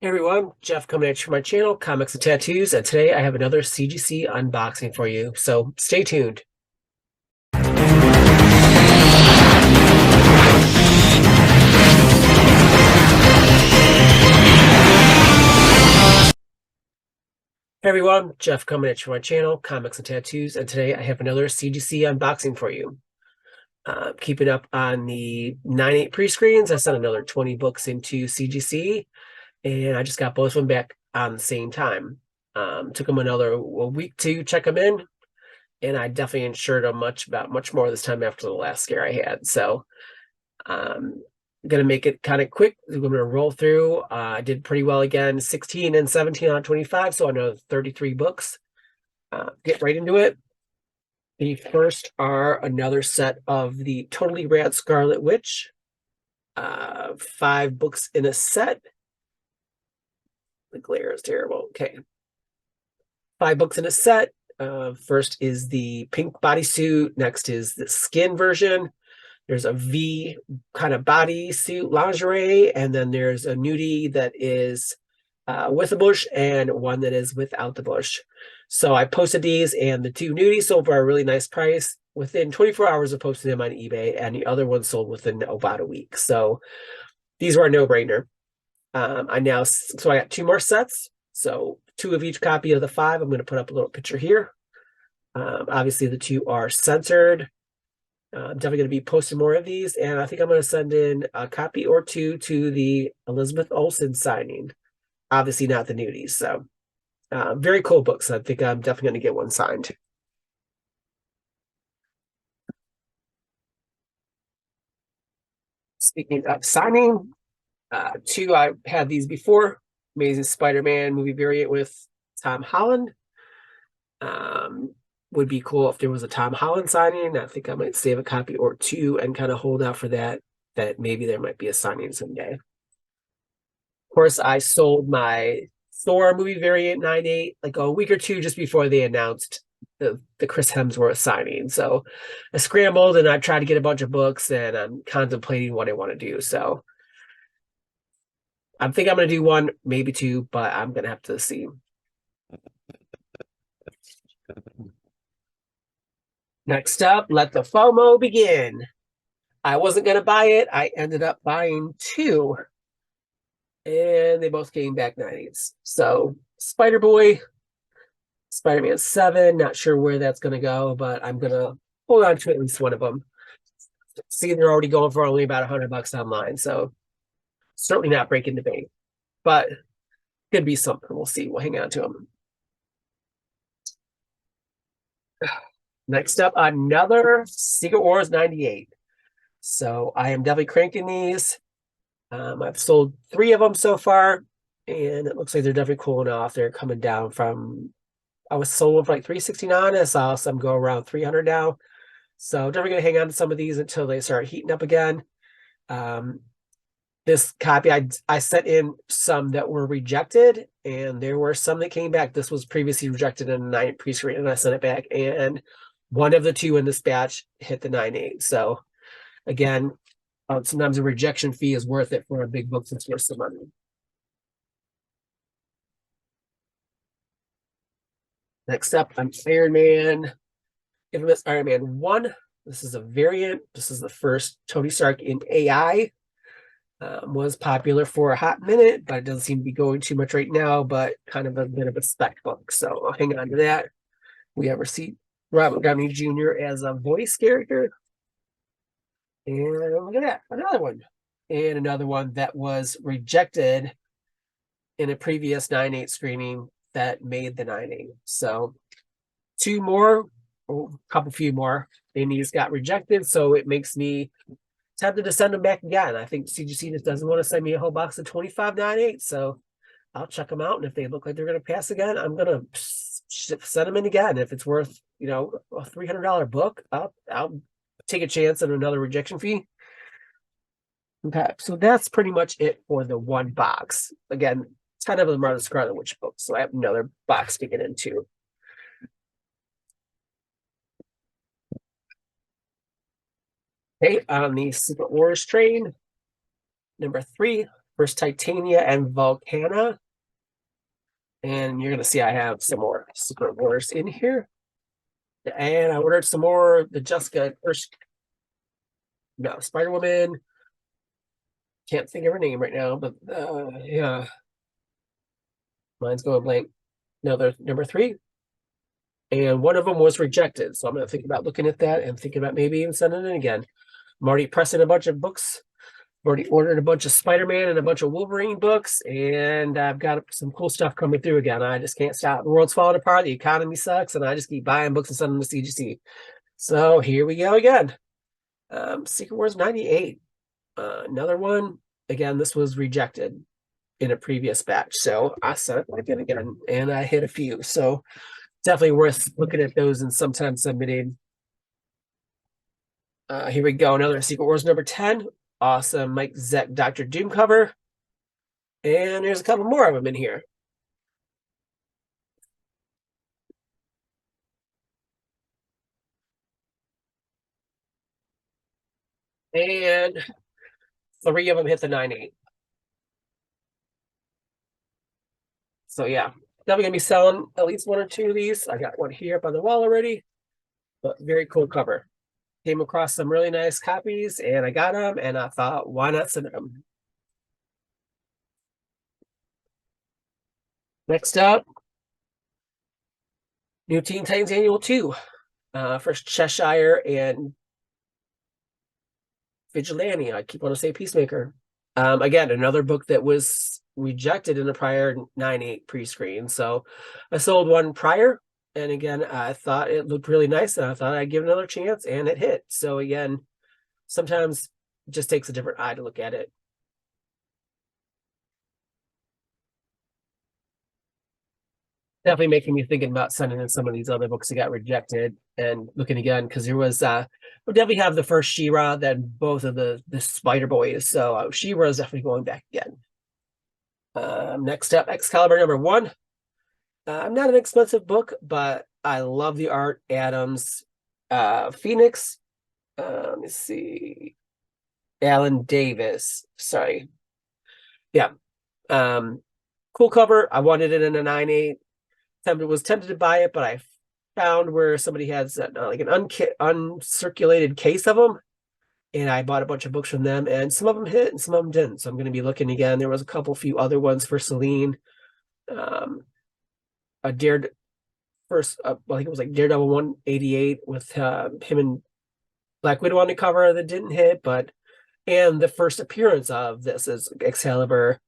Hey everyone, Jeff coming at you from my channel, Comics and Tattoos, and today I have another CGC unboxing for you, so stay tuned. Hey everyone, Jeff coming at you from my channel, Comics and Tattoos, and today I have another CGC unboxing for you. Keeping up on the 9/8 pre-screens, I sent another 20 books into CGC, and I just got both of them back on the same time. Took them a week to check them in, and I definitely insured them much more this time after the last scare I had. So I'm gonna make it kind of quick. I'm gonna roll through. I did pretty well again, 16 and 17 out of 25, so I know 33 books. Get right into it. The first are another set of the Totally Rad Scarlet Witch. 5 books in a set. The glare is terrible. Okay. 5 books in a set. First is the pink bodysuit. Next is the skin version. There's a V kind of bodysuit lingerie, and then there's a nudie that is with a bush and one that is without the bush. So I posted these, and the 2 nudies sold for a really nice price within 24 hours of posting them on eBay, and the other one sold within about a week. So these were a no-brainer. So I got 2 more sets. So 2 of each copy of the 5. I'm going to put up a little picture here. Obviously, the 2 are censored. I'm definitely going to be posting more of these, and I think I'm going to send in a copy or 2 to the Elizabeth Olsen signing. Obviously, not the nudies. So, very cool books. I think I'm definitely going to get one signed. Speaking of signing, 2 I had these before. Amazing Spider-Man movie variant with Tom Holland. Um, would be cool if there was a Tom Holland signing. I think I might save a copy or 2 and kind of hold out for that. That maybe there might be a signing someday. Of course, I sold my Thor movie variant 9/8 like a week or 2 just before they announced the Chris Hemsworth signing. So I scrambled and I tried to get a bunch of books, and I'm contemplating what I want to do. So I think I'm going to do 1, maybe 2, but I'm going to have to see. Next up, let the FOMO begin. I wasn't going to buy it. I ended up buying 2, and they both came back 9/8. So Spider-Boy, Spider-Man 7, not sure where that's going to go, but I'm going to hold on to at least one of them. See, they're already going for only about $100 online, so certainly not breaking the bank, but could be something. We'll see. We'll hang on to them. Next up, another Secret Wars 98. So I am definitely cranking these. I've sold 3 of them so far, and it looks like they're definitely cooling off. They're coming down from, I was sold for like $369. I saw some go around 300 now. So definitely gonna hang on to some of these until they start heating up again. This copy, I sent in some that were rejected, and there were some that came back. This was previously rejected in a 9 pre-screen, and I sent it back, and one of the 2 in this batch hit the 9/8. So again, sometimes a rejection fee is worth it for a big book that's worth some money. Next up, I'm Iron Man, Infamous Iron Man 1. This is a variant. This is the first Tony Stark in AI. Was popular for a hot minute, but it doesn't seem to be going too much right now, but kind of a bit of a spec book. So I'll hang on to that. We ever see Robert Downey Jr. as a voice character. And look at that, another one. And another one that was rejected in a previous 9/8 screening that made the 9/8. So 2 more, a couple few more. And these got rejected, so it makes me tempted to send them back again. I think CGC just doesn't want to send me a whole box of 25 9/8, so I'll check them out. And if they look like they're going to pass again, I'm going to send them in again. If it's worth, a $300 book, I'll take a chance on another rejection fee. Okay, so that's pretty much it for the 1 box. Again, 10 of them are the Scarlet Witch books, so I have another box to get into. Okay, on the Secret Wars train, number 3, First Titania and Volcana. And you're going to see I have some more Secret Wars in here. And I ordered some more, the Jessica, first, no, Spider-Woman. Can't think of her name right now, but yeah. Mine's going blank. No, there's number 3. And one of them was rejected. So I'm going to think about looking at that and thinking about maybe even sending it again. I'm already pressing a bunch of books. I've already ordered a bunch of Spider-Man and a bunch of Wolverine books, and I've got some cool stuff coming through again. I just can't stop. The world's falling apart. The economy sucks, and I just keep buying books and sending them to CGC. So here we go again. Secret Wars 98. Another one. Again, this was rejected in a previous batch. So I sent it again, and I hit a few. So definitely worth looking at those and sometimes submitting. Here we go. Another Secret Wars number 10. Awesome Mike Zeck Dr. Doom cover. And there's a couple more of them in here. And 3 of them hit the 9.8. So yeah, definitely gonna be selling at least 1 or 2 of these. I got one here up on the wall already, but very cool cover. Came across some really nice copies and I got them and I thought, why not send them? Next up, New Teen Titans Annual 2. First Cheshire and Vigilante. I keep wanting to say Peacemaker. Again, another book that was rejected in a prior 9.8 pre-screen. So I sold one prior, and again, I thought it looked really nice, and I thought I'd give it another chance, and it hit. So again, sometimes it just takes a different eye to look at it. Definitely making me thinking about sending in some of these other books that got rejected and looking again, because there was we'll definitely have the first She-Ra, then both of the Spider Boys. So She-Ra is definitely going back again. Next up, Excalibur number 1. Not an expensive book, but I love the art. Adams, Phoenix. Let me see, Alan Davis. Sorry, yeah. Cool cover. I wanted it in a 9.8. Was tempted to buy it, but I found where somebody has like an uncirculated case of them, and I bought a bunch of books from them, and some of them hit and some of them didn't. So I'm going to be looking again. There was a few other ones for Celine. A Dare first, I think it was like Daredevil 188 with him and Black Widow on the cover that didn't hit, and the first appearance of this is Excalibur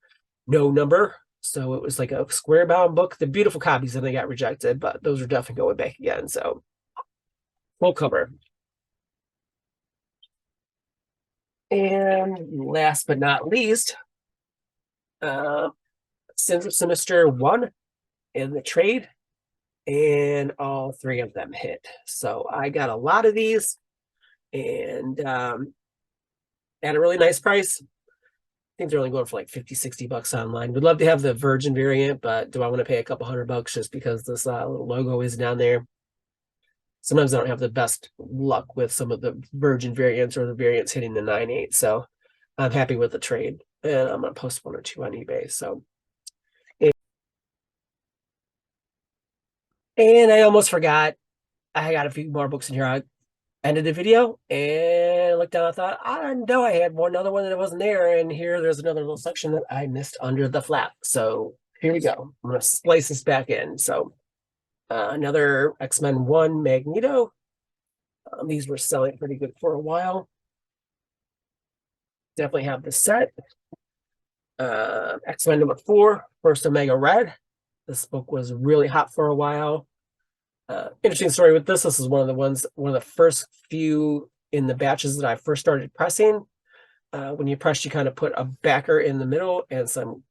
No Number. So it was like a square bound book. The beautiful copies and they got rejected, but those are definitely going back again. So full cover. And last but not least, Sins of Sinister 1 in the trade, and all 3 of them hit. So I got a lot of these, and at a really nice price. I think they're only going for like 50-60 bucks online. Would love to have the Virgin variant, but do I want to pay a couple $100 just because this little logo is down there? Sometimes I don't have the best luck with some of the Virgin variants or the variants hitting the 9.8. So I'm happy with the trade, and I'm gonna post 1 or 2 on eBay. So, and I almost forgot, I got a few more books in here. I ended the video and looked down. I thought, I know I had one other one that wasn't there, and here there's another little section that I missed under the flap. So here we go. I'm gonna splice this back in. So another X-Men 1 Magneto. These were selling pretty good for a while. Definitely have the set. X-Men number 4, First Omega Red. This book was really hot for a while. Interesting story with this. This is one of the first few in the batches that I first started pressing. When you press, you kind of put a backer in the middle and some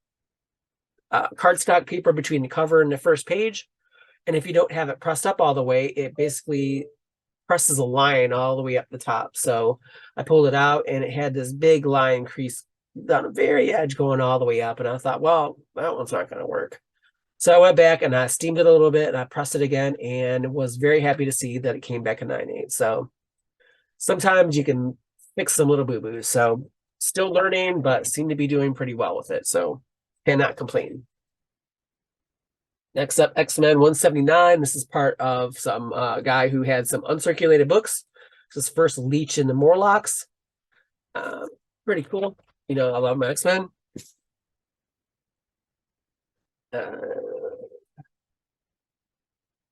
cardstock paper between the cover and the first page. And if you don't have it pressed up all the way, it basically presses a line all the way up the top. So I pulled it out and it had this big line crease down the very edge going all the way up. And I thought, well, that one's not going to work. So I went back and I steamed it a little bit and I pressed it again and was very happy to see that it came back a 9.8. So sometimes you can fix some little boo-boos. So Still learning, but seem to be doing pretty well with it. So cannot complain. Next up, X-Men 179. This is part of some guy who had some uncirculated books. This is first Leech in the Morlocks. Pretty cool. You know, I love my X-Men.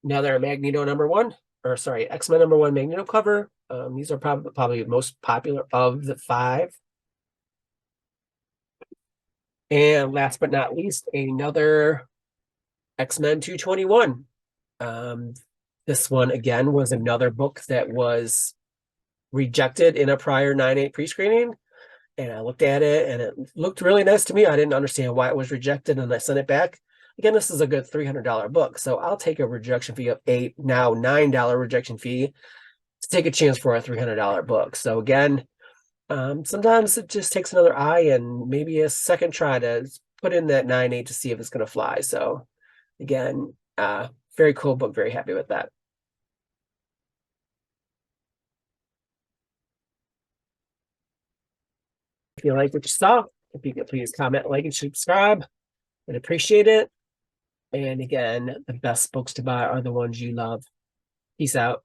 Another Magneto #1, or sorry, X-Men #1 Magneto cover. These are probably the most popular of the 5. And last but not least, another X-Men 221. This one again was another book that was rejected in a prior 9/8 pre-screening. And I looked at it and it looked really nice to me. I didn't understand why it was rejected and I sent it back. Again, this is a good $300 book. So I'll take a rejection fee of $8, now $9 rejection fee to take a chance for a $300 book. So again, sometimes it just takes another eye and maybe a second try to put in that 9/8 to see if it's going to fly. So again, very cool book. Very happy with that. If you like what you saw, if you could please comment, like, and subscribe, I'd appreciate it. And again, the best books to buy are the ones you love. Peace out.